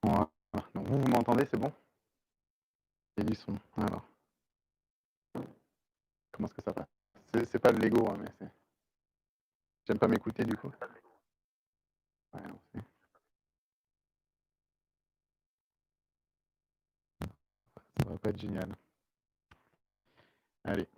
Voilà. Donc vous m'entendez, c'est bon? Il y a du son. Alors, comment est-ce que ça passe? C'est pas de l'ego, hein, mais c'est j'aime pas m'écouter du coup. Ouais, non, ça va pas être génial. Allez.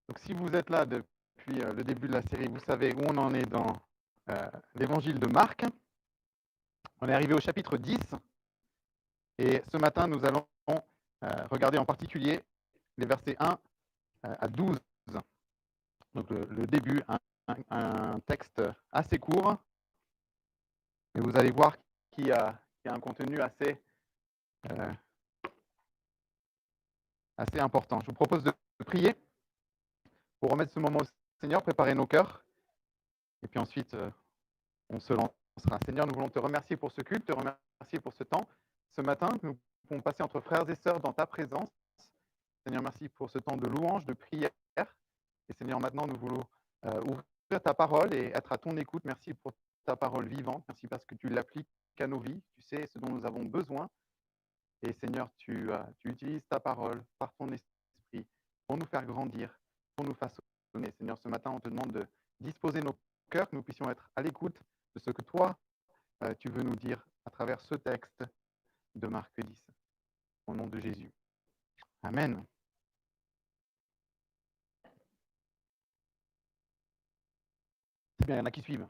Donc si vous êtes là depuis le début de la série, vous savez où on en est dans l'évangile de Marc. On est arrivé au chapitre 10 et ce matin, nous allons regarder en particulier les versets 1 à 12. Donc le début, un texte assez court, mais vous allez voir qu'il y a un contenu euh, assez important. Je vous propose de prier pour remettre ce moment au Seigneur, préparer nos cœurs, et puis ensuite on se lancera. Seigneur, nous voulons te remercier pour ce culte, te remercier pour ce temps, ce matin, que nous pouvons passer entre frères et sœurs dans ta présence. Seigneur, merci pour ce temps de louange, de prière. Et Seigneur, maintenant, nous voulons ouvrir ta parole et être à ton écoute. Merci pour ta parole vivante. Merci parce que tu l'appliques à nos vies. Tu sais ce dont nous avons besoin. Et Seigneur, tu utilises ta parole par ton esprit pour nous faire grandir, pour nous façonner. Seigneur, ce matin, on te demande de disposer nos cœurs, que nous puissions être à l'écoute de ce que toi, tu veux nous dire à travers ce texte de Marc 10. Au nom de Jésus. Amen. C'est bien, il y en a qui suivent.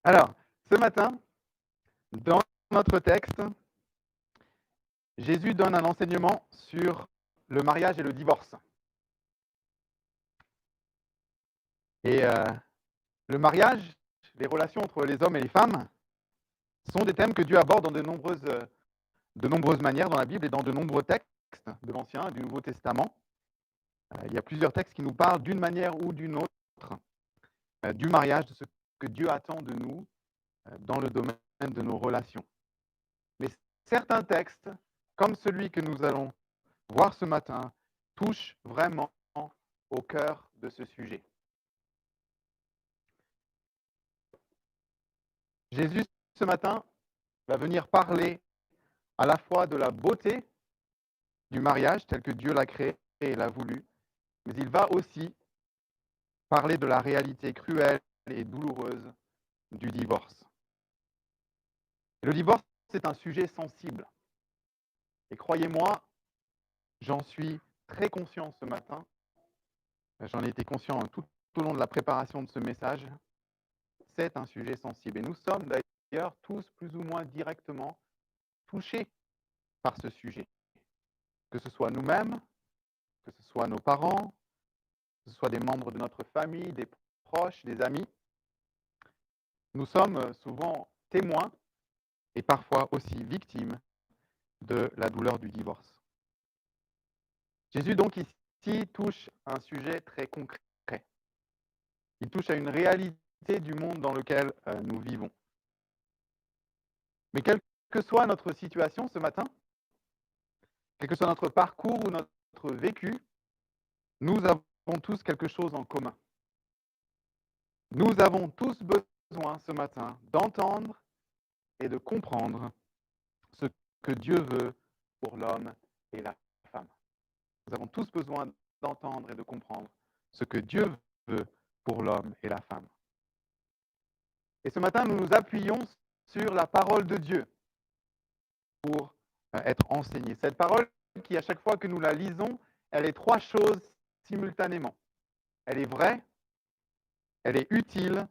Alors, ce matin, dans notre texte, Jésus donne un enseignement sur le mariage et le divorce. Et le mariage, les relations entre les hommes et les femmes, sont des thèmes que Dieu aborde dans de nombreuses manières dans la Bible et dans de nombreux textes de l'Ancien et du Nouveau Testament. Il y a plusieurs textes qui nous parlent d'une manière ou d'une autre du mariage, de ce que Dieu attend de nous dans le domaine de nos relations. Mais certains textes, comme celui que nous allons voir ce matin, touchent vraiment au cœur de ce sujet. Jésus, ce matin, va venir parler à la fois de la beauté du mariage tel que Dieu l'a créé et l'a voulu, mais il va aussi parler de la réalité cruelle et douloureuse du divorce. Et le divorce, c'est un sujet sensible. Et croyez-moi, j'en suis très conscient ce matin. J'en ai été conscient tout au long de la préparation de ce message. C'est un sujet sensible. Et nous sommes d'ailleurs tous plus ou moins directement touchés par ce sujet. Que ce soit nous-mêmes, que ce soit nos parents, que ce soit des membres de notre famille, des proches, des amis. Nous sommes souvent témoins et parfois aussi victimes de la douleur du divorce. Jésus donc ici touche un sujet très concret. Il touche à une réalité du monde dans lequel nous vivons. Mais quelle que soit notre situation ce matin, quel que soit notre parcours ou notre vécu, nous avons tous quelque chose en commun. Nous avons tous besoin ce matin d'entendre et de comprendre ce que Dieu veut pour l'homme et la femme. Nous avons tous besoin d'entendre et de comprendre ce que Dieu veut pour l'homme et la femme. Et ce matin, nous nous appuyons sur la parole de Dieu pour être enseignés. Cette parole qui, à chaque fois que nous la lisons, elle est trois choses simultanément. Elle est vraie, elle est utile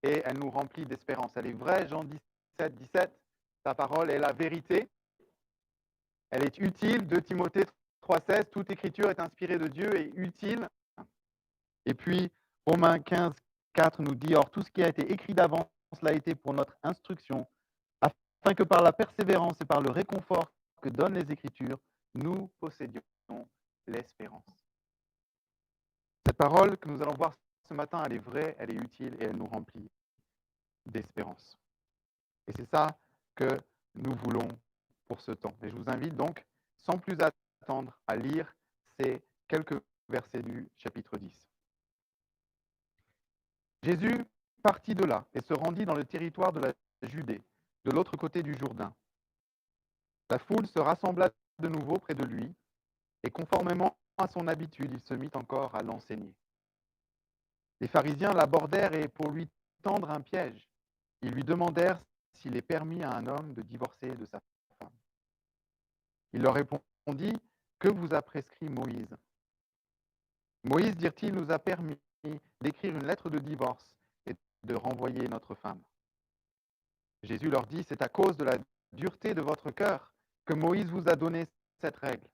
et elle nous remplit d'espérance. Elle est vraie, Jean 17, 17, ta parole est la vérité. Elle est utile, 2 Timothée 3,16, toute écriture est inspirée de Dieu et utile. Et puis, Romains 15, 4 nous dit, or tout ce qui a été écrit d'avance l'a été pour notre instruction, afin que par la persévérance et par le réconfort que donnent les Écritures, nous possédions l'espérance. Cette parole que nous allons voir ce matin, elle est vraie, elle est utile et elle nous remplit d'espérance. Et c'est ça que nous voulons pour ce temps. Et je vous invite donc, sans plus attendre, à lire ces quelques versets du chapitre 10. Jésus partit de là et se rendit dans le territoire de la Judée, de l'autre côté du Jourdain. La foule se rassembla de nouveau près de lui, et conformément à son habitude, il se mit encore à l'enseigner. Les pharisiens l'abordèrent et, pour lui tendre un piège, ils lui demandèrent s'il est permis à un homme de divorcer de sa femme. Il leur répondit, « Que vous a prescrit Moïse ?» Moïse, dirent-ils, nous a permis d'écrire une lettre de divorce et de renvoyer notre femme. Jésus leur dit, « C'est à cause de la dureté de votre cœur que Moïse vous a donné cette règle.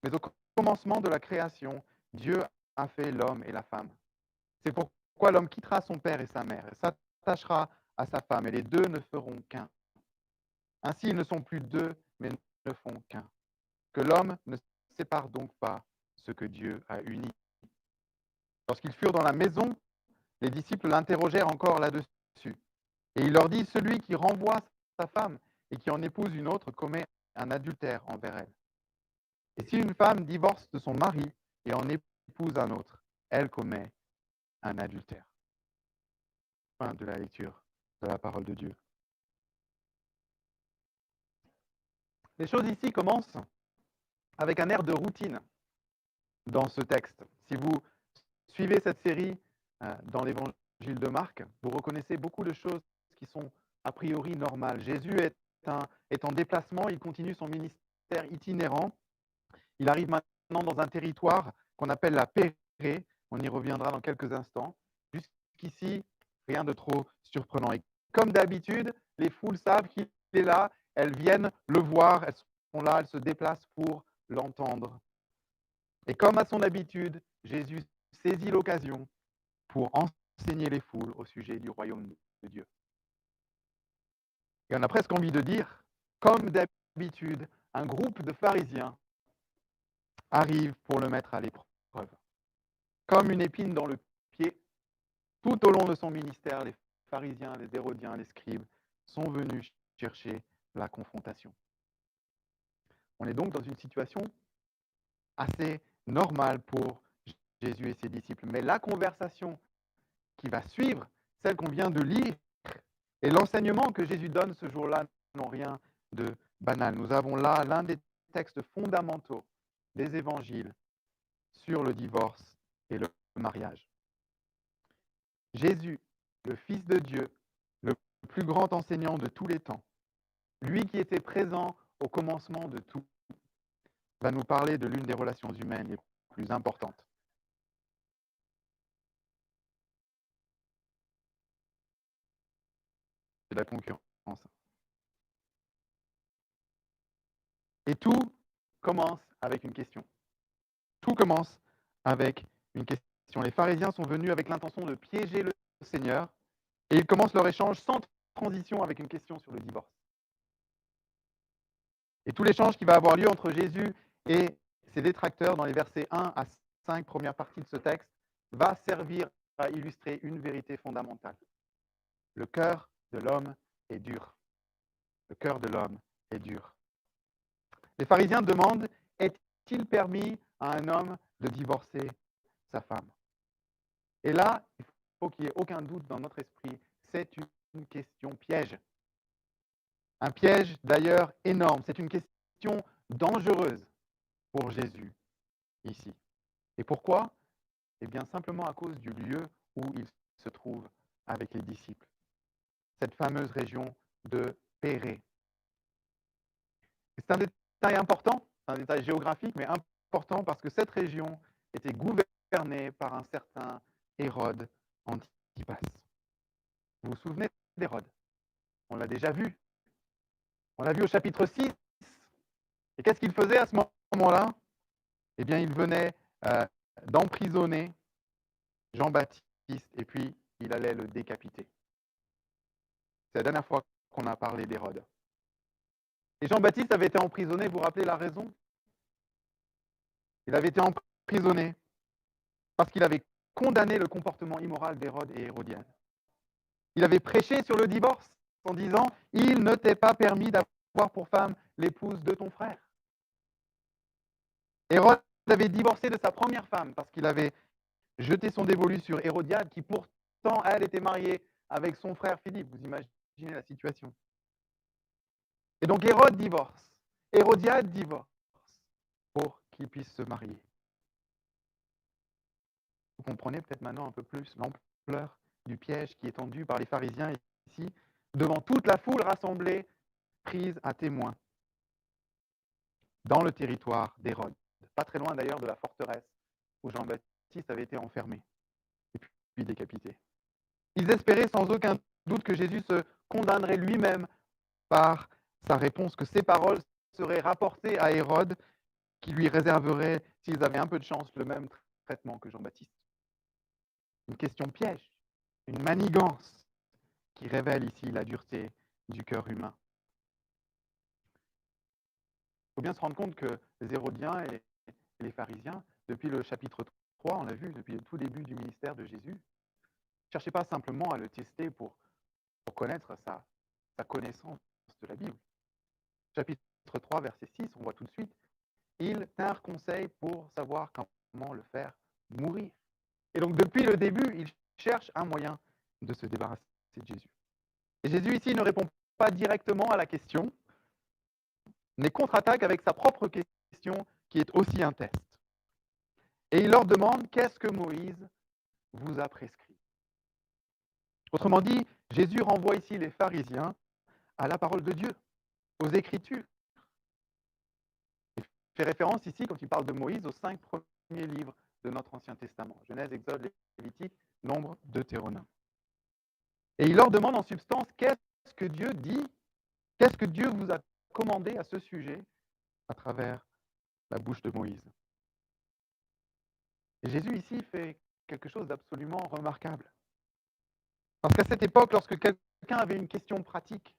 Mais au commencement de la création, Dieu a fait l'homme et la femme. C'est pourquoi l'homme quittera son père et sa mère et s'attachera à sa femme, et les deux ne feront qu'un. Ainsi, ils ne sont plus deux, mais ne font qu'un. Que l'homme ne sépare donc pas ce que Dieu a uni. » Lorsqu'ils furent dans la maison, les disciples l'interrogèrent encore là-dessus. Et il leur dit, « Celui qui renvoie sa femme et qui en épouse une autre commet un adultère envers elle. Et si une femme divorce de son mari et en épouse un autre, elle commet un adultère. » Fin de la lecture de la parole de Dieu. Les choses ici commencent avec un air de routine dans ce texte. Si vous suivez cette série dans l'évangile de Marc, vous reconnaissez beaucoup de choses qui sont a priori normales. Jésus est en déplacement, il continue son ministère itinérant. Il arrive maintenant dans un territoire qu'on appelle la Pérée. On y reviendra dans quelques instants. Jusqu'ici, rien de trop surprenant. Et comme d'habitude, les foules savent qu'il est là, elles viennent le voir, elles sont là, elles se déplacent pour l'entendre. Et comme à son habitude, Jésus saisit l'occasion pour enseigner les foules au sujet du royaume de Dieu. Et on a presque envie de dire, comme d'habitude, un groupe de pharisiens arrive pour le mettre à l'épreuve. Comme une épine dans le pied, tout au long de son ministère, les pharisiens, les hérodiens, les scribes sont venus chercher la confrontation. On est donc dans une situation assez normale pour Jésus et ses disciples. Mais la conversation qui va suivre, celle qu'on vient de lire, et l'enseignement que Jésus donne ce jour-là n'ont rien de banal. Nous avons là l'un des textes fondamentaux des évangiles sur le divorce et le mariage. Jésus, le Fils de Dieu, le plus grand enseignant de tous les temps, lui qui était présent au commencement de tout, va nous parler de l'une des relations humaines les plus importantes. C'est la concurrence. Et tout commence avec une question. Tout commence avec une question. Les pharisiens sont venus avec l'intention de piéger le Seigneur et ils commencent leur échange sans transition avec une question sur le divorce. Et tout l'échange qui va avoir lieu entre Jésus et ses détracteurs dans les versets 1 à 5, première partie de ce texte, va servir à illustrer une vérité fondamentale. Le cœur de l'homme est dur. Le cœur de l'homme est dur. Les pharisiens demandent, est-il permis à un homme de divorcer sa femme? Et là, il faut qu'il n'y ait aucun doute dans notre esprit, c'est une question piège. Un piège d'ailleurs énorme, c'est une question dangereuse pour Jésus ici. Et pourquoi? Eh bien simplement à cause du lieu où il se trouve avec les disciples. Cette fameuse région de Pérée. C'est un détail important, un détail géographique, mais important parce que cette région était gouvernée par un certain Hérode Antipas. Vous vous souvenez d'Hérode? On l'a déjà vu. On l'a vu au chapitre 6. Et qu'est-ce qu'il faisait à ce moment-là? Eh bien, il venait d'emprisonner Jean-Baptiste et puis il allait le décapiter. C'est la dernière fois qu'on a parlé d'Hérode. Et Jean-Baptiste avait été emprisonné, vous vous rappelez la raison? Il avait été emprisonné parce qu'il avait condamné le comportement immoral d'Hérode et Hérodiade. Il avait prêché sur le divorce en disant « Il ne t'est pas permis d'avoir pour femme l'épouse de ton frère ». Hérode avait divorcé de sa première femme parce qu'il avait jeté son dévolu sur Hérodiade, qui pourtant, elle, était mariée avec son frère Philippe. Vous imaginez la situation. Et donc Hérode divorce, Hérodiade divorce pour qu'ils puissent se marier. Vous comprenez peut-être maintenant un peu plus l'ampleur du piège qui est tendu par les pharisiens ici, devant toute la foule rassemblée, prise à témoin, dans le territoire d'Hérode, pas très loin d'ailleurs de la forteresse où Jean-Baptiste avait été enfermé et puis décapité. Ils espéraient sans aucun doute que Jésus se condamnerait lui-même par sa réponse, que ses paroles seraient rapportées à Hérode, qui lui réserverait, s'ils avaient un peu de chance, le même traitement que Jean-Baptiste. Une question piège, une manigance qui révèle ici la dureté du cœur humain. Il faut bien se rendre compte que les Hérodiens et les pharisiens, depuis le chapitre 3, on l'a vu, depuis le tout début du ministère de Jésus, ne cherchaient pas simplement à le tester pour connaître sa connaissance de la Bible. Chapitre 3, verset 6, on voit tout de suite, ils tinrent conseil pour savoir comment le faire mourir. Et donc depuis le début, ils cherchent un moyen de se débarrasser de Jésus. Et Jésus ici ne répond pas directement à la question, mais contre-attaque avec sa propre question qui est aussi un test. Et il leur demande, qu'est-ce que Moïse vous a prescrit? Autrement dit, Jésus renvoie ici les pharisiens à la parole de Dieu, aux Écritures. Il fait référence ici, quand il parle de Moïse, aux 5 premiers livres de notre Ancien Testament, Genèse, Exode, Lévitique, Nombre, Deutéronome. Et il leur demande en substance, qu'est-ce que Dieu dit? Qu'est-ce que Dieu vous a commandé à ce sujet à travers la bouche de Moïse? Et Jésus ici fait quelque chose d'absolument remarquable. Parce qu'à cette époque, lorsque quelqu'un avait une question pratique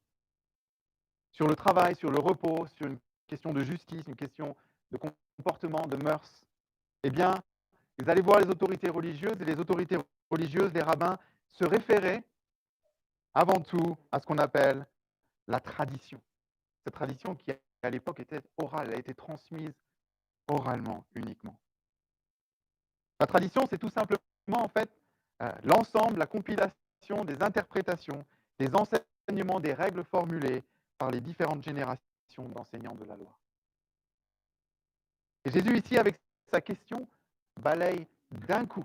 sur le travail, sur le repos, sur une question de justice, une question de comportement, de mœurs, eh bien, ils allaient voir les autorités religieuses, et les autorités religieuses, les rabbins, se référaient avant tout à ce qu'on appelle la tradition. Cette tradition qui, à l'époque, était orale, elle a été transmise oralement uniquement. La tradition, c'est tout simplement, en fait, l'ensemble, la compilation des interprétations, des enseignements, des règles formulées par les différentes générations d'enseignants de la loi. Et Jésus, ici, avec sa question, balaye d'un coup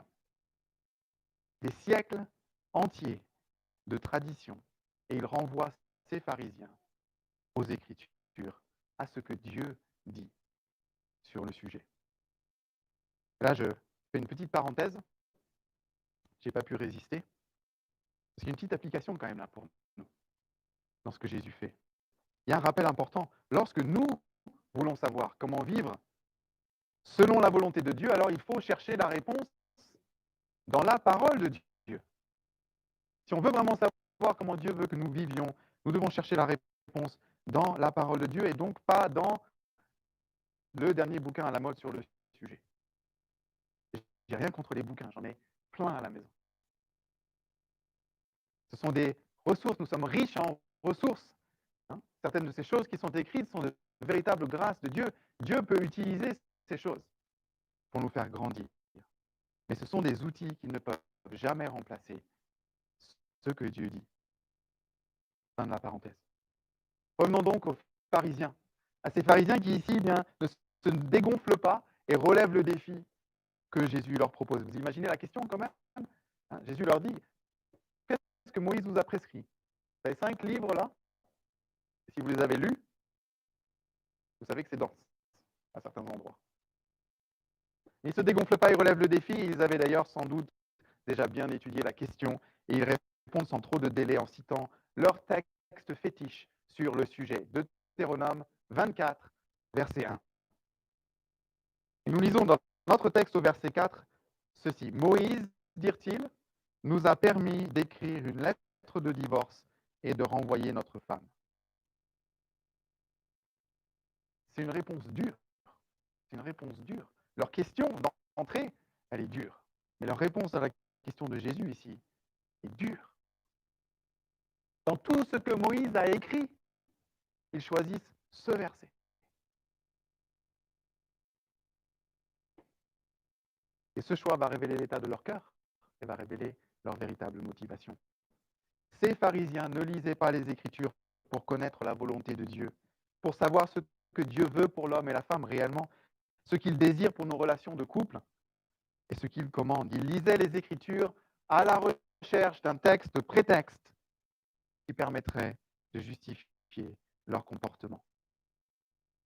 des siècles entiers de tradition, et il renvoie ces pharisiens aux Écritures, à ce que Dieu dit sur le sujet. Là, je fais une petite parenthèse. Je n'ai pas pu résister. Parce qu'il y a une petite application quand même là pour nous, dans ce que Jésus fait. Il y a un rappel important. Lorsque nous voulons savoir comment vivre selon la volonté de Dieu, alors il faut chercher la réponse dans la parole de Dieu. Si on veut vraiment savoir comment Dieu veut que nous vivions, nous devons chercher la réponse dans la parole de Dieu et donc pas dans le dernier bouquin à la mode sur le sujet. J'ai rien contre les bouquins, j'en ai plein à la maison. Ce sont des ressources, nous sommes riches en ressources. Certaines de ces choses qui sont écrites sont de véritables grâces de Dieu. Dieu peut utiliser ces choses pour nous faire grandir. Mais ce sont des outils qui ne peuvent jamais remplacer ce que Dieu dit. Fin de la parenthèse. Revenons donc aux pharisiens. À ces pharisiens qui ici ne se dégonflent pas et relèvent le défi que Jésus leur propose. Vous imaginez la question quand même? Jésus leur dit, qu'est-ce que Moïse vous a prescrit? Vous avez 5 livres là. Si vous les avez lus, vous savez que c'est dense à certains endroits. Ils ne se dégonflent pas, ils relèvent le défi. Ils avaient d'ailleurs sans doute déjà bien étudié la question et ils répondent sans trop de délai en citant leur texte fétiche sur le sujet. Deutéronome 24, verset 1. Et nous lisons dans notre texte au verset 4 ceci. Moïse, dirent-ils, nous a permis d'écrire une lettre de divorce et de renvoyer notre femme. C'est une réponse dure. C'est une réponse dure. Leur question d'entrée, elle est dure. Mais leur réponse à la question de Jésus ici est dure. Dans tout ce que Moïse a écrit, ils choisissent ce verset. Et ce choix va révéler l'état de leur cœur et va révéler leur véritable motivation. Ces pharisiens ne lisaient pas les Écritures pour connaître la volonté de Dieu, pour savoir ce que Dieu veut pour l'homme et la femme réellement, ce qu'il désire pour nos relations de couple et ce qu'il commande. Ils lisaient les Écritures à la recherche d'un texte prétexte qui permettrait de justifier leur comportement.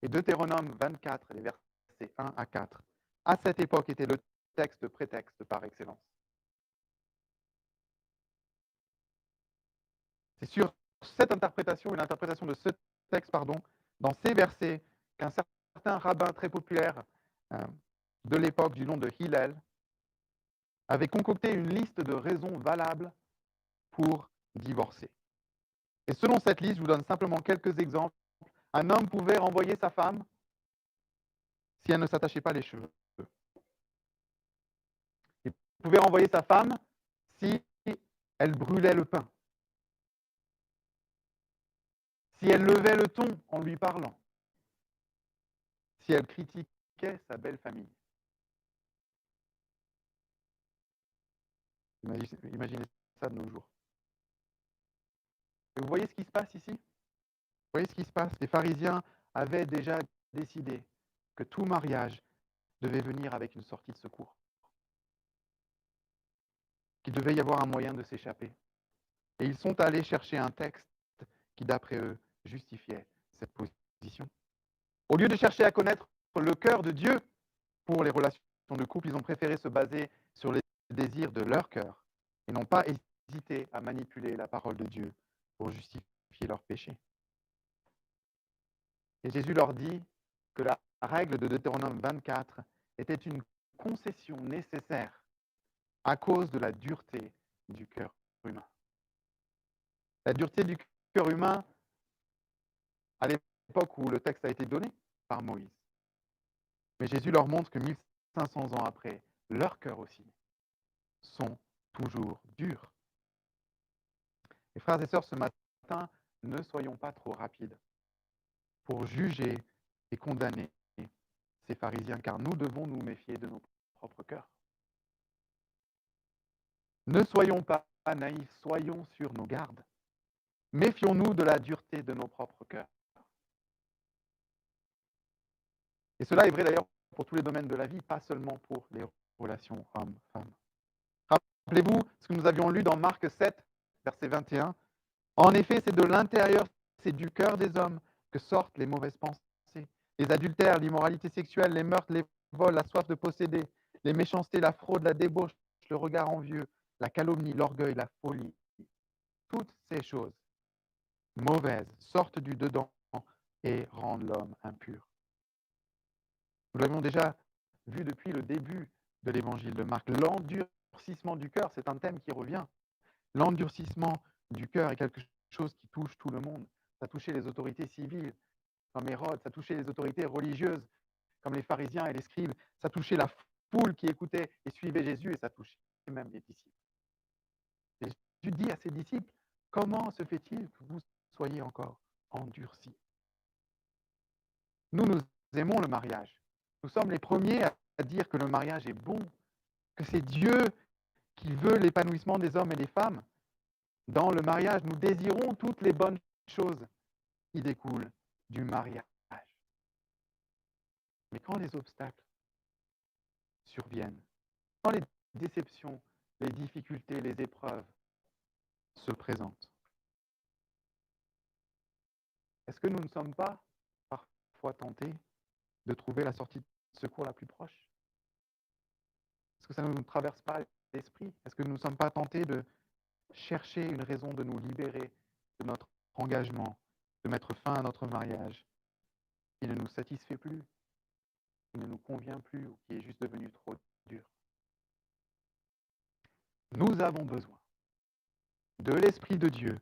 Et Deutéronome 24, les versets 1 à 4, à cette époque était le texte prétexte par excellence. C'est sur cette interprétation et l'interprétation de ce texte, dans ces versets, qu'un certain rabbin très populaire de l'époque du nom de Hillel avait concocté une liste de raisons valables pour divorcer. Et selon cette liste, je vous donne simplement quelques exemples. Un homme pouvait renvoyer sa femme si elle ne s'attachait pas les cheveux. Il pouvait renvoyer sa femme si elle brûlait le pain. Si elle levait le ton en lui parlant. Si elle critiquait sa belle famille. Imaginez ça de nos jours. Et vous voyez ce qui se passe ici? Vous voyez ce qui se passe? Les pharisiens avaient déjà décidé que tout mariage devait venir avec une sortie de secours. Qu'il devait y avoir un moyen de s'échapper. Et ils sont allés chercher un texte qui, d'après eux, justifiait cette position. Au lieu de chercher à connaître le cœur de Dieu pour les relations de couple, ils ont préféré se baser sur les désirs de leur cœur et n'ont pas hésité à manipuler la parole de Dieu pour justifier leur péché. Et Jésus leur dit que la règle de Deutéronome 24 était une concession nécessaire à cause de la dureté du cœur humain. La dureté du cœur humain à l'époque où le texte a été donné par Moïse. Mais Jésus leur montre que 1500 ans après, leurs cœurs aussi sont toujours durs. Et frères et sœurs, ce matin, ne soyons pas trop rapides pour juger et condamner ces pharisiens, car nous devons nous méfier de nos propres cœurs. Ne soyons pas naïfs, soyons sur nos gardes. Méfions-nous de la dureté de nos propres cœurs. Et cela est vrai d'ailleurs pour tous les domaines de la vie, pas seulement pour les relations hommes-femmes. Rappelez-vous ce que nous avions lu dans Marc 7, verset 21. En effet, c'est de l'intérieur, c'est du cœur des hommes que sortent les mauvaises pensées. Les adultères, l'immoralité sexuelle, les meurtres, les vols, la soif de posséder, les méchancetés, la fraude, la débauche, le regard envieux, la calomnie, l'orgueil, la folie. Toutes ces choses mauvaises sortent du dedans et rendent l'homme impur. Nous l'avons déjà vu depuis le début de l'évangile de Marc. L'endurcissement du cœur, c'est un thème qui revient. L'endurcissement du cœur est quelque chose qui touche tout le monde. Ça touchait les autorités civiles, comme Hérode, ça touchait les autorités religieuses, comme les pharisiens et les scribes, ça touchait la foule qui écoutait et suivait Jésus, et ça touchait même les disciples. Et Jésus dit à ses disciples, comment se fait-il que vous soyez encore endurcis? Nous aimons le mariage. Nous sommes les premiers à dire que le mariage est bon, que c'est Dieu qui veut l'épanouissement des hommes et des femmes. Dans le mariage, nous désirons toutes les bonnes choses qui découlent du mariage. Mais quand les obstacles surviennent, quand les déceptions, les difficultés, les épreuves se présentent, est-ce que nous ne sommes pas parfois tentés de trouver la sortie de secours la plus proche? Est-ce que ça ne nous traverse pas l'esprit? Est-ce que nous ne sommes pas tentés de chercher une raison de nous libérer de notre engagement, de mettre fin à notre mariage qui ne nous satisfait plus, qui ne nous convient plus ou qui est juste devenu trop dur? Nous avons besoin de l'Esprit de Dieu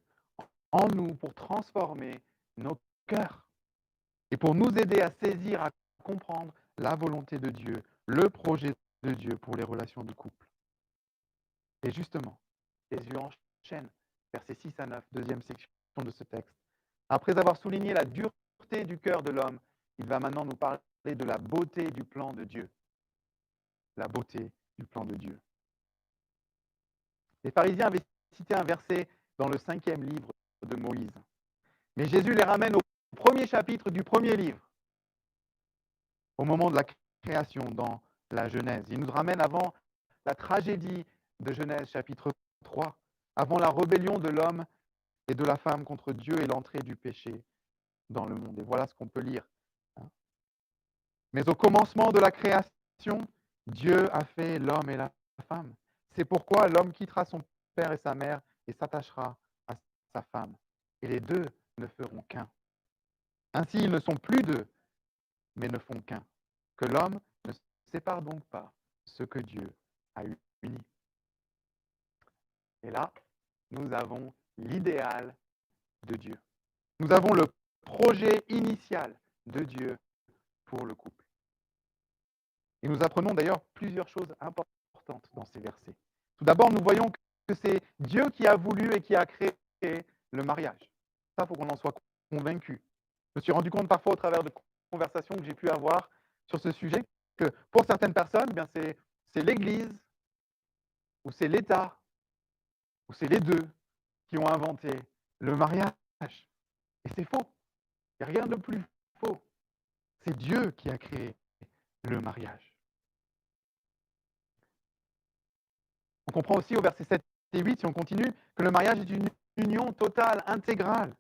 en nous pour transformer nos cœurs et pour nous aider à saisir, à comprendre la volonté de Dieu, le projet de Dieu pour les relations de couple. Et justement, Jésus enchaîne, versets 6 à 9, deuxième section de ce texte. Après avoir souligné la dureté du cœur de l'homme, il va maintenant nous parler de la beauté du plan de Dieu. La beauté du plan de Dieu. Les pharisiens avaient cité un verset dans le 5e livre de Moïse. Mais Jésus les ramène au premier chapitre du premier livre, au moment de la création, dans la Genèse. Il nous ramène avant la tragédie de Genèse, chapitre 3, avant la rébellion de l'homme et de la femme contre Dieu et l'entrée du péché dans le monde. Et voilà ce qu'on peut lire. Mais au commencement de la création, Dieu a fait l'homme et la femme. C'est pourquoi l'homme quittera son père et sa mère et s'attachera à sa femme. Et les deux ne feront qu'un. Ainsi, ils ne sont plus deux, mais ne font qu'un. Que l'homme ne sépare donc pas ce que Dieu a uni. Et là, nous avons l'idéal de Dieu. Nous avons le projet initial de Dieu pour le couple. Et nous apprenons d'ailleurs plusieurs choses importantes dans ces versets. Tout d'abord, nous voyons que c'est Dieu qui a voulu et qui a créé le mariage. Ça, il faut qu'on en soit convaincu. Je me suis rendu compte parfois au travers de conversations que j'ai pu avoir sur ce sujet que pour certaines personnes, c'est l'Église ou c'est l'État ou c'est les deux qui ont inventé le mariage. Et c'est faux. Il n'y a rien de plus faux. C'est Dieu qui a créé le mariage. On comprend aussi au verset 7 et 8, si on continue, que le mariage est une union totale, intégrale,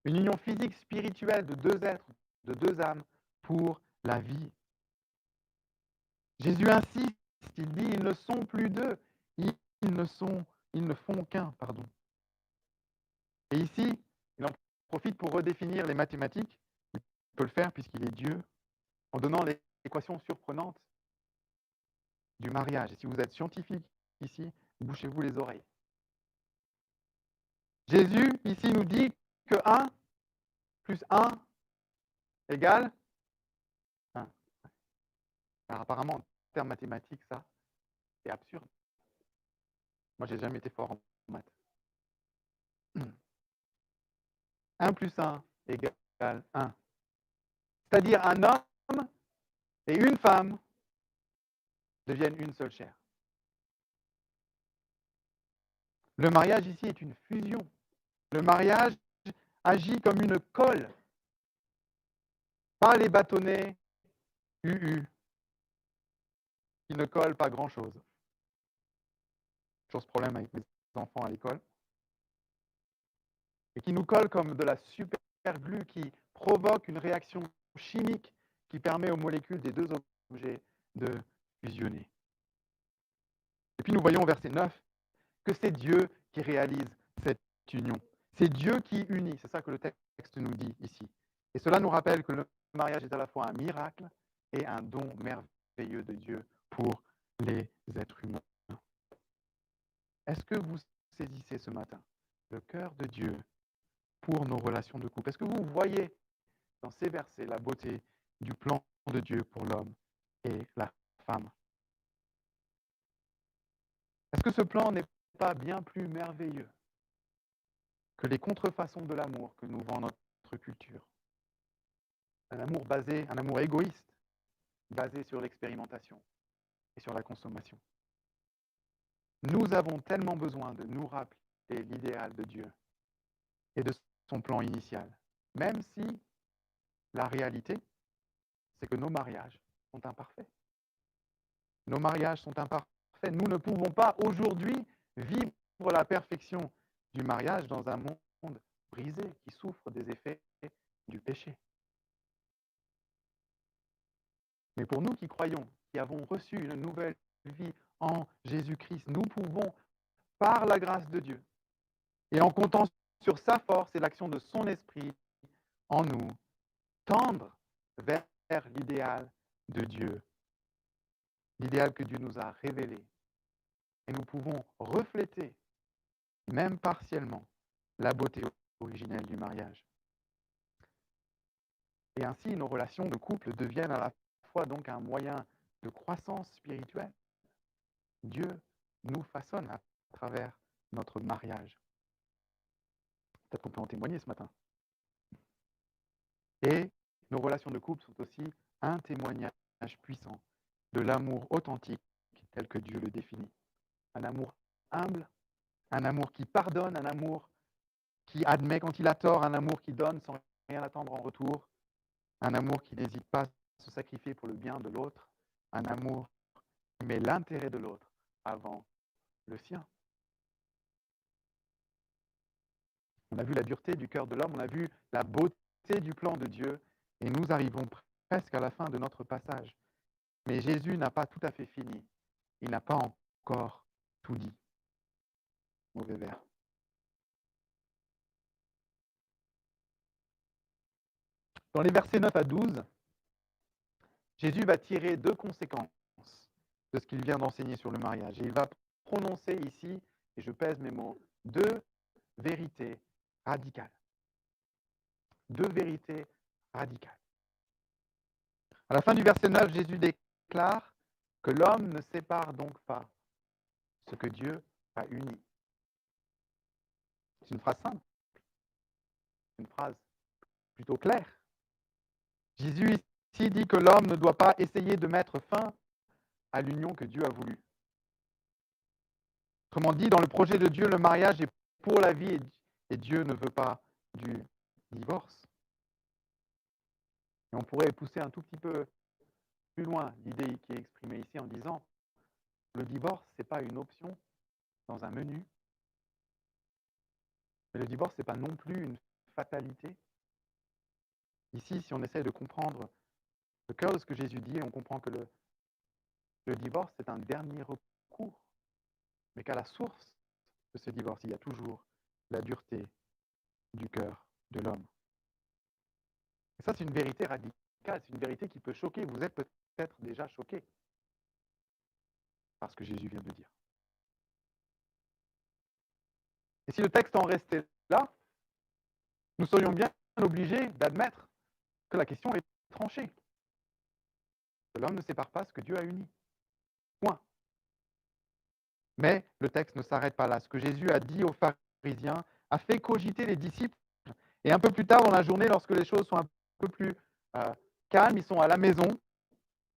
une union physique, spirituelle de deux êtres, de deux âmes pour la vie. Jésus insiste, il dit, ils ne sont plus deux, ils ne font qu'un, pardon. Et ici, il en profite pour redéfinir les mathématiques. Il peut le faire puisqu'il est Dieu, en donnant l'équation surprenante du mariage. Et si vous êtes scientifique ici, bouchez-vous les oreilles. Jésus, ici, nous dit que 1 plus 1 égale 1. Alors apparemment, en termes mathématiques, ça, c'est absurde. Moi, j'ai jamais été fort en maths. 1 plus 1 égale 1. C'est-à-dire un homme et une femme deviennent une seule chair. Le mariage ici est une fusion. Le mariage agit comme une colle. Pas les bâtonnets UU qui ne collent pas grand-chose. Toujours ce problème avec mes enfants à l'école. Et qui nous collent comme de la super glue qui provoque une réaction chimique qui permet aux molécules des deux objets de fusionner. Et puis nous voyons au verset 9 que c'est Dieu qui réalise cette union. C'est Dieu qui unit, c'est ça que le texte nous dit ici. Et cela nous rappelle que le mariage est à la fois un miracle et un don merveilleux de Dieu pour les êtres humains. Est-ce que vous saisissez ce matin le cœur de Dieu pour nos relations de couple? Est-ce que vous voyez dans ces versets la beauté du plan de Dieu pour l'homme et la femme? Est-ce que ce plan n'est pas bien plus merveilleux que les contrefaçons de l'amour que nous vend notre culture? Un amour égoïste, basé sur l'expérimentation et sur la consommation. Nous avons tellement besoin de nous rappeler l'idéal de Dieu et de son plan initial, même si la réalité, c'est que nos mariages sont imparfaits. Nos mariages sont imparfaits. Nous ne pouvons pas aujourd'hui vivre la perfection du mariage dans un monde brisé qui souffre des effets du péché. Mais pour nous qui croyons, qui avons reçu une nouvelle vie en Jésus-Christ, nous pouvons, par la grâce de Dieu, et en comptant sur sa force et l'action de son esprit en nous, tendre vers l'idéal de Dieu, l'idéal que Dieu nous a révélé. Et nous pouvons refléter, même partiellement, la beauté originelle du mariage. Et ainsi, nos relations de couple deviennent à la fois donc un moyen de croissance spirituelle. Dieu nous façonne à travers notre mariage. Peut-être qu'on peut en témoigner ce matin. Et nos relations de couple sont aussi un témoignage puissant de l'amour authentique tel que Dieu le définit. Un amour humble, un amour qui pardonne, un amour qui admet quand il a tort, un amour qui donne sans rien attendre en retour, un amour qui n'hésite pas à se sacrifier pour le bien de l'autre, un amour qui met l'intérêt de l'autre avant le sien. On a vu la dureté du cœur de l'homme, on a vu la beauté du plan de Dieu, et nous arrivons presque à la fin de notre passage. Mais Jésus n'a pas tout à fait fini. Il n'a pas encore tout dit. Mauvais vers. Dans les versets 9 à 12, Jésus va tirer deux conséquences de ce qu'il vient d'enseigner sur le mariage. Et il va prononcer ici, et je pèse mes mots, deux vérités radicales. Deux vérités radicales. À la fin du verset 9, Jésus déclare que l'homme ne sépare donc pas ce que Dieu a uni. C'est une phrase simple, une phrase plutôt claire. Jésus ici dit que l'homme ne doit pas essayer de mettre fin à l'union que Dieu a voulu. Autrement dit, dans le projet de Dieu, le mariage est pour la vie et Dieu ne veut pas du divorce. Et on pourrait pousser un tout petit peu plus loin l'idée qui est exprimée ici en disant le divorce, ce n'est pas une option dans un menu, mais le divorce, ce n'est pas non plus une fatalité. Ici, si on essaie de comprendre le cœur de ce que Jésus dit, on comprend que le divorce, c'est un dernier recours, mais qu'à la source de ce divorce, il y a toujours la dureté du cœur de l'homme. Et ça, c'est une vérité radicale, c'est une vérité qui peut choquer. Vous êtes peut-être déjà choqué par ce que Jésus vient de dire. Et si le texte en restait là, nous serions bien obligés d'admettre que la question est tranchée. Que l'homme ne sépare pas ce que Dieu a uni. Point. Mais le texte ne s'arrête pas là. Ce que Jésus a dit aux pharisiens a fait cogiter les disciples. Et un peu plus tard dans la journée, lorsque les choses sont un peu plus calmes, ils sont à la maison,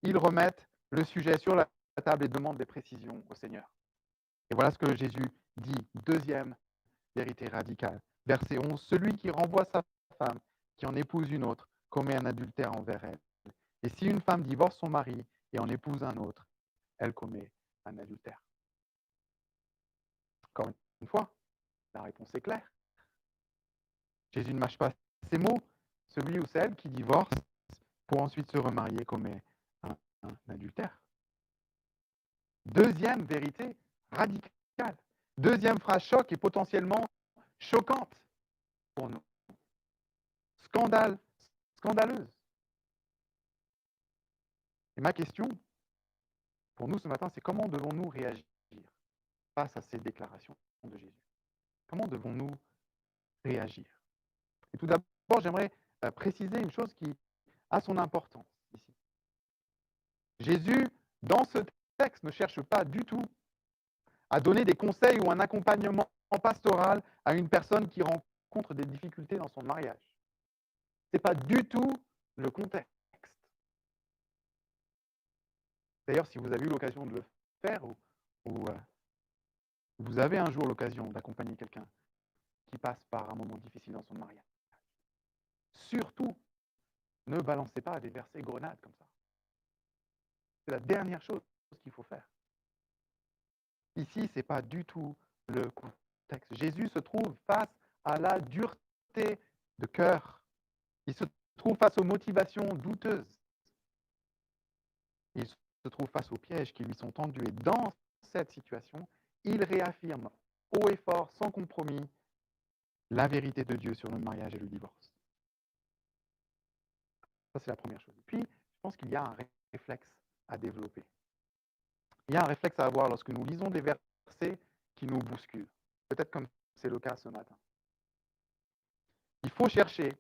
ils remettent le sujet sur la table et demandent des précisions au Seigneur. Et voilà ce que Jésus dit. Deuxième vérité radicale. Verset 11. Celui qui renvoie sa femme, qui en épouse une autre, commet un adultère envers elle. Et si une femme divorce son mari et en épouse un autre, elle commet un adultère. Encore une fois, la réponse est claire. Jésus ne mâche pas ses mots. Celui ou celle qui divorce pour ensuite se remarier commet un adultère. Deuxième vérité radicale. Deuxième phrase choc et potentiellement choquante pour nous. Scandaleuse. Et ma question pour nous ce matin, c'est comment devons-nous réagir face à ces déclarations de Jésus? Comment devons-nous réagir? Et tout d'abord, j'aimerais préciser une chose qui a son importance ici. Jésus, dans ce texte, ne cherche pas du tout à donner des conseils ou un accompagnement pastoral à une personne qui rencontre des difficultés dans son mariage. Ce n'est pas du tout le contexte. D'ailleurs, si vous avez eu l'occasion de le faire ou vous avez un jour l'occasion d'accompagner quelqu'un qui passe par un moment difficile dans son mariage, surtout, ne balancez pas des versets grenades comme ça. C'est la dernière chose qu'il faut faire. Ici, ce n'est pas du tout le contexte. Jésus se trouve face à la dureté de cœur. Il se trouve face aux motivations douteuses. Il se trouve face aux pièges qui lui sont tendus. Et dans cette situation, il réaffirme haut et fort, sans compromis, la vérité de Dieu sur le mariage et le divorce. Ça, c'est la première chose. Puis, je pense qu'il y a un réflexe à développer. Il y a un réflexe à avoir lorsque nous lisons des versets qui nous bousculent. Peut-être comme c'est le cas ce matin. Il faut chercher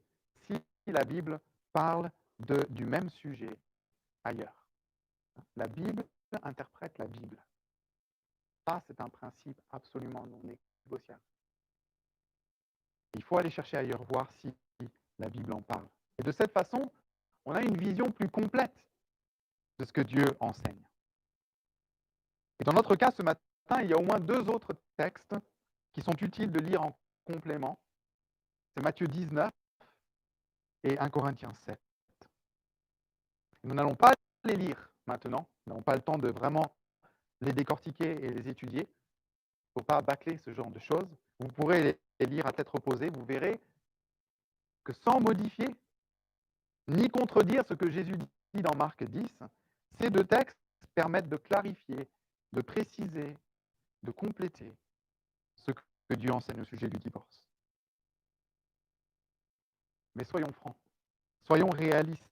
si la Bible parle du même sujet ailleurs. La Bible interprète la Bible. c'est un principe absolument non négociable. Il faut aller chercher ailleurs, voir si la Bible en parle. Et de cette façon, on a une vision plus complète de ce que Dieu enseigne. Et dans notre cas, ce matin, il y a au moins 2 autres textes qui sont utiles de lire en complément. C'est Matthieu 19 et 1 Corinthiens 7. Nous n'allons pas les lire maintenant. Nous n'avons pas le temps de vraiment les décortiquer et les étudier. Il ne faut pas bâcler ce genre de choses. Vous pourrez les lire à tête reposée. Vous verrez que sans modifier ni contredire ce que Jésus dit dans Marc 10, ces 2 textes permettent de clarifier, de préciser, de compléter ce que Dieu enseigne au sujet du divorce. Mais soyons francs, soyons réalistes.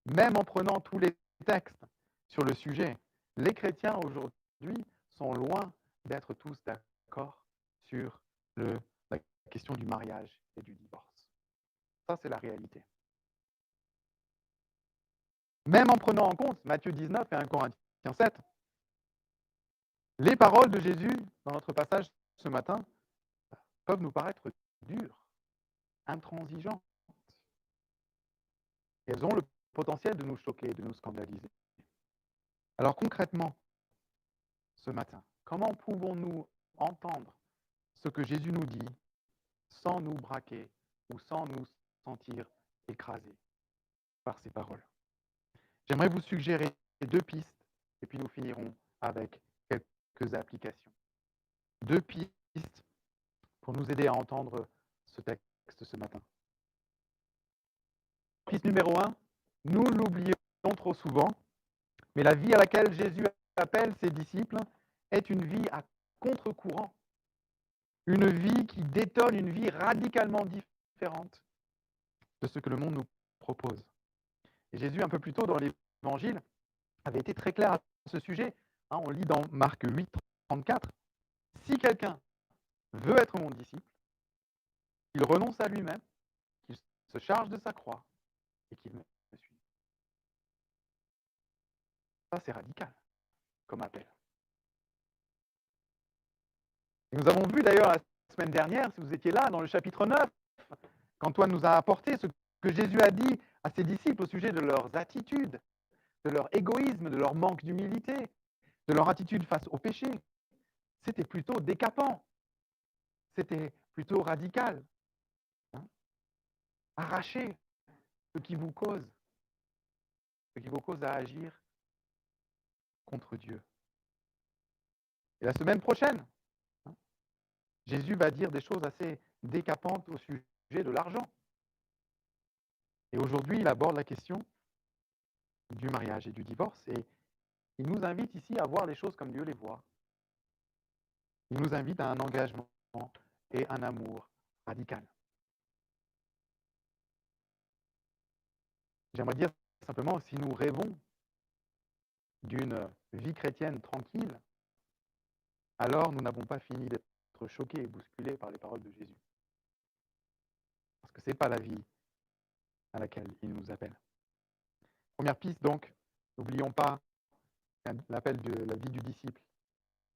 Même en prenant tous les textes sur le sujet, les chrétiens aujourd'hui sont loin d'être tous d'accord sur la question du mariage et du divorce. Ça, c'est la réalité. Même en prenant en compte Matthieu 19 et 1 Corinthiens 7, les paroles de Jésus dans notre passage ce matin peuvent nous paraître dures, intransigeantes. Et elles ont le potentiel de nous choquer, de nous scandaliser. Alors concrètement, ce matin, comment pouvons-nous entendre ce que Jésus nous dit sans nous braquer ou sans nous sentir écrasés par ces paroles? J'aimerais vous suggérer 2 pistes et puis nous finirons avec quelques applications. 2 pistes pour nous aider à entendre ce texte ce matin. Piste numéro 1, nous l'oublions trop souvent, mais la vie à laquelle Jésus appelle ses disciples est une vie à contre-courant, une vie qui détonne, une vie radicalement différente de ce que le monde nous propose. Et Jésus, un peu plus tôt dans l'Évangile, avait été très clair à ce sujet. On lit dans Marc 8, 34, « Si quelqu'un veut être mon disciple, qu'il renonce à lui-même, qu'il se charge de sa croix et qu'il me suive. » Ça, c'est radical comme appel. Et nous avons vu d'ailleurs la semaine dernière, si vous étiez là, dans le chapitre 9, qu'Antoine nous a apporté ce que Jésus a dit à ses disciples au sujet de leurs attitudes, de leur égoïsme, de leur manque d'humilité, de leur attitude face au péché. C'était plutôt décapant. C'était plutôt radical. Arrachez ce qui vous cause à agir contre Dieu. Et la semaine prochaine, Jésus va dire des choses assez décapantes au sujet de l'argent. Et aujourd'hui, il aborde la question du mariage et du divorce. Et il nous invite ici à voir les choses comme Dieu les voit. Il nous invite à un engagement et un amour radical. J'aimerais dire simplement, si nous rêvons d'une vie chrétienne tranquille, alors nous n'avons pas fini d'être choqués et bousculés par les paroles de Jésus. Parce que ce n'est pas la vie à laquelle il nous appelle. Première piste donc, n'oublions pas l'appel de la vie du disciple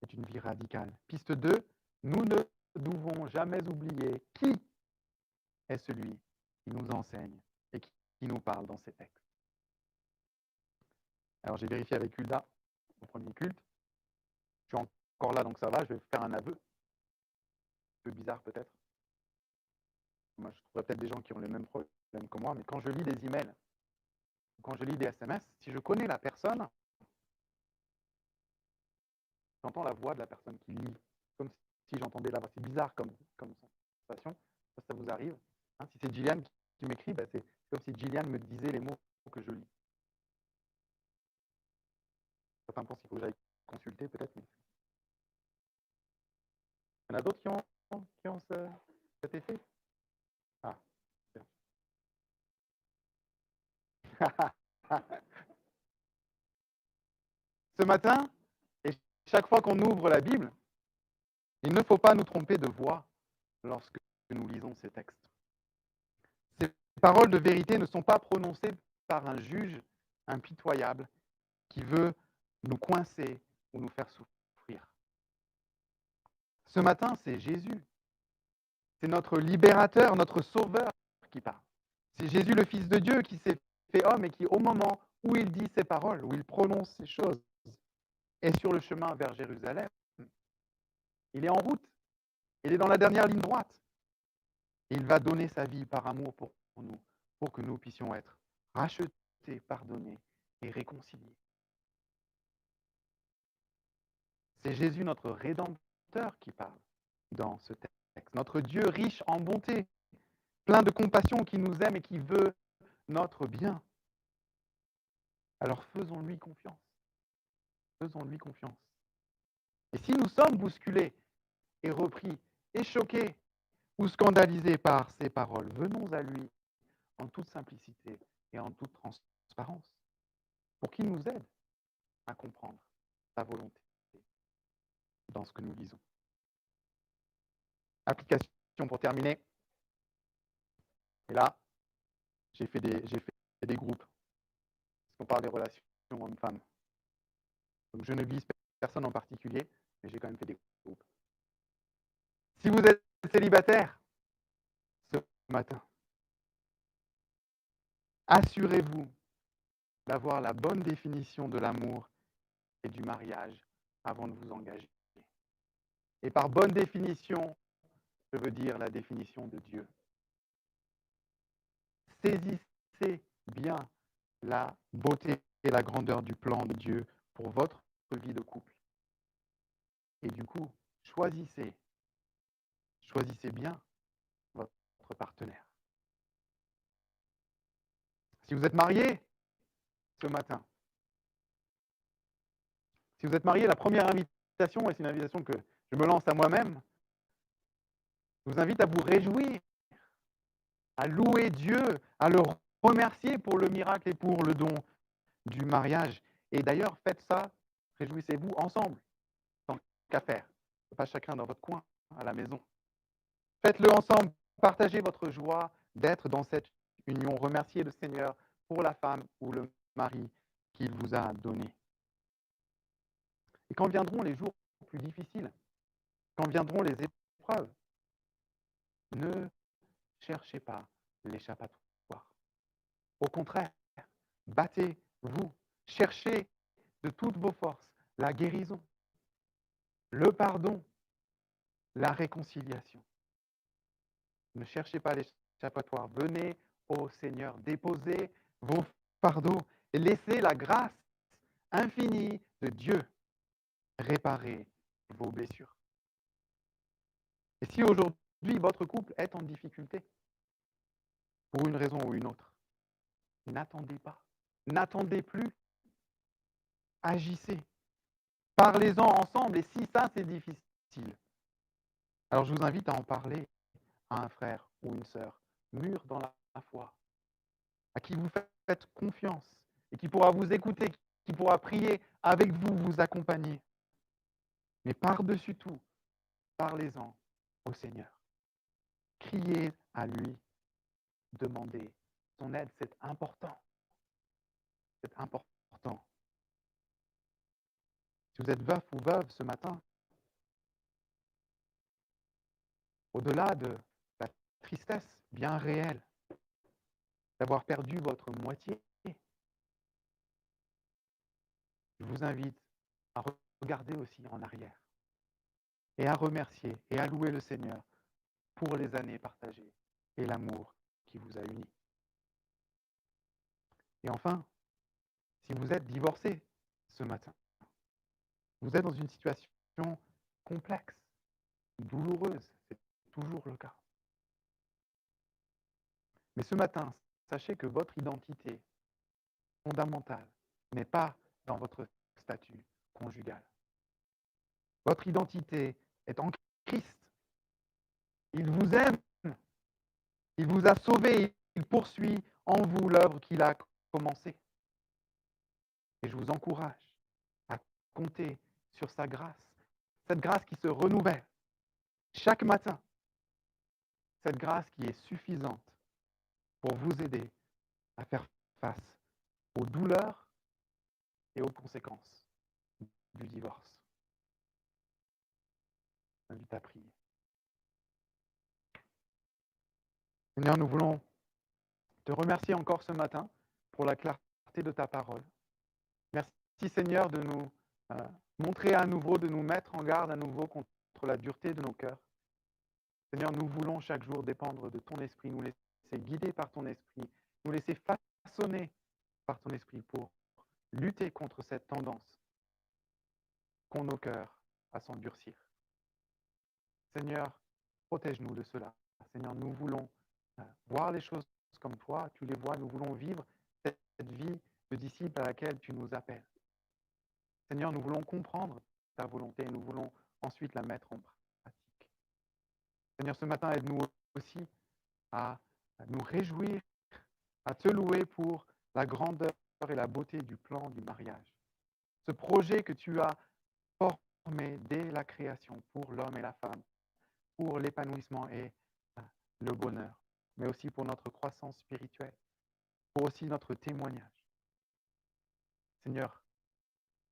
est une vie radicale. Piste 2, nous ne devons jamais oublier qui est celui qui nous enseigne et qui nous parle dans ces textes. Alors j'ai vérifié avec Hulda au premier culte. Je suis encore là, donc ça va, je vais faire un aveu. Un peu bizarre peut-être. Moi, je trouverais peut-être des gens qui ont les mêmes problèmes que moi, mais quand je lis des emails, quand je lis des SMS, si je connais la personne, j'entends la voix de la personne qui lit, comme si j'entendais la voix. C'est bizarre comme sensation. Ça vous arrive. Si c'est Gillian qui m'écrit, c'est comme si Gillian me disait les mots que je lis. Certains pensent qu'il faut que j'aille consulter peut-être. Mais... Il y en a d'autres qui ont cet effet. Ah, bien. Ce matin, et chaque fois qu'on ouvre la Bible, il ne faut pas nous tromper de voix lorsque nous lisons ces textes. Ces paroles de vérité ne sont pas prononcées par un juge impitoyable qui veut nous coincer ou nous faire souffrir. Ce matin, c'est Jésus. C'est notre libérateur, notre sauveur qui parle. C'est Jésus, le Fils de Dieu, qui s'est fait homme et qui, au moment où il dit ces paroles, où il prononce ces choses, est sur le chemin vers Jérusalem. Il est en route. Il est dans la dernière ligne droite. Il va donner sa vie par amour pour nous, pour que nous puissions être rachetés, pardonnés et réconciliés. C'est Jésus, notre Rédempteur, qui parle dans ce texte. Notre Dieu riche en bonté, plein de compassion, qui nous aime et qui veut notre bien. Alors faisons-lui confiance. Faisons-lui confiance. Et si nous sommes bousculés et repris et choqués ou scandalisés par ces paroles, venons à lui en toute simplicité et en toute transparence pour qu'il nous aide à comprendre sa volonté dans ce que nous lisons. Application pour terminer. Et là, j'ai fait des groupes. Parce qu'on parle des relations hommes-femmes. Donc je ne vise personne en particulier, mais j'ai quand même fait des groupes. Si vous êtes célibataire ce matin, assurez-vous d'avoir la bonne définition de l'amour et du mariage avant de vous engager. Et par bonne définition, je veux dire la définition de Dieu. Saisissez bien la beauté et la grandeur du plan de Dieu pour votre vie de couple. Et du coup, choisissez bien votre partenaire. Si vous êtes marié ce matin, si vous êtes marié, la première invitation, et c'est une invitation que je me lance à moi-même, je vous invite à vous réjouir, à louer Dieu, à le remercier pour le miracle et pour le don du mariage. Et d'ailleurs, faites ça, réjouissez-vous ensemble, tant qu'à faire, pas chacun dans votre coin, à la maison. Faites-le ensemble, partagez votre joie d'être dans cette union, remerciez le Seigneur pour la femme ou le mari qu'il vous a donné. Et quand viendront les jours plus difficiles, quand viendront les épreuves, ne cherchez pas l'échappatoire. Au contraire, battez-vous, cherchez de toutes vos forces la guérison, le pardon, la réconciliation. Ne cherchez pas l'échappatoire, venez au Seigneur, déposez vos fardeaux et laissez la grâce infinie de Dieu réparer vos blessures. Et si aujourd'hui votre couple est en difficulté, pour une raison ou une autre, n'attendez pas, n'attendez plus, agissez, parlez-en ensemble, et si ça c'est difficile, alors je vous invite à en parler à un frère ou une sœur mûr dans la foi, à qui vous faites confiance et qui pourra vous écouter, qui pourra prier avec vous, vous accompagner. Mais par-dessus tout, parlez-en au Seigneur. Criez à lui, demandez son aide, c'est important. C'est important. Si vous êtes veuf ou veuve ce matin, au-delà de la tristesse bien réelle d'avoir perdu votre moitié, je vous invite à regarder aussi en arrière et à remercier et à louer le Seigneur pour les années partagées et l'amour qui vous a unis. Et enfin, si vous êtes divorcé ce matin, vous êtes dans une situation complexe, douloureuse, c'est toujours le cas. Mais ce matin, sachez que votre identité fondamentale n'est pas dans votre statut conjugal. Votre identité est en Christ. Il vous aime, il vous a sauvé, il poursuit en vous l'œuvre qu'il a commencée. Et je vous encourage à compter sur sa grâce, cette grâce qui se renouvelle chaque matin, cette grâce qui est suffisante pour vous aider à faire face aux douleurs et aux conséquences du divorce. invite à prier. Seigneur, nous voulons te remercier encore ce matin pour la clarté de ta parole. Merci Seigneur de nous montrer à nouveau, de nous mettre en garde à nouveau contre la dureté de nos cœurs. Seigneur, nous voulons chaque jour dépendre de ton esprit, nous laisser guider par ton esprit, nous laisser façonner par ton esprit pour lutter contre cette tendance qu'ont nos cœurs à s'endurcir. Seigneur, protège-nous de cela. Seigneur, nous voulons voir les choses comme toi, tu les vois, nous voulons vivre cette vie de disciple à laquelle tu nous appelles. Seigneur, nous voulons comprendre ta volonté et nous voulons ensuite la mettre en pratique. Seigneur, ce matin, aide-nous aussi à nous réjouir, à te louer pour la grandeur et la beauté du plan du mariage. Ce projet que tu as formé dès la création pour l'homme et la femme, pour l'épanouissement et le bonheur, mais aussi pour notre croissance spirituelle, pour aussi notre témoignage. Seigneur,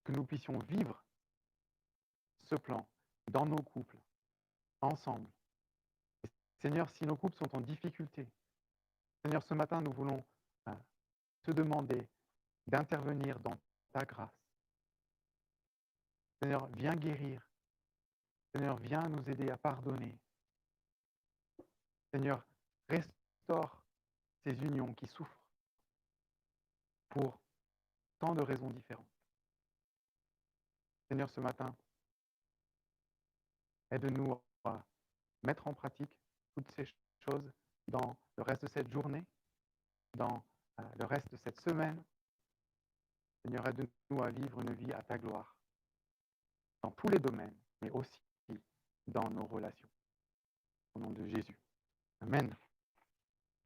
que nous puissions vivre ce plan dans nos couples, ensemble. Et Seigneur, si nos couples sont en difficulté, Seigneur, ce matin, nous voulons te demander d'intervenir dans ta grâce. Seigneur, viens guérir. Seigneur, viens nous aider à pardonner. Seigneur, restaure ces unions qui souffrent pour tant de raisons différentes. Seigneur, ce matin, aide-nous à mettre en pratique toutes ces choses dans le reste de cette journée, dans le reste de cette semaine. Seigneur, aide-nous à vivre une vie à ta gloire, dans tous les domaines, mais aussi dans nos relations. Au nom de Jésus. Amen.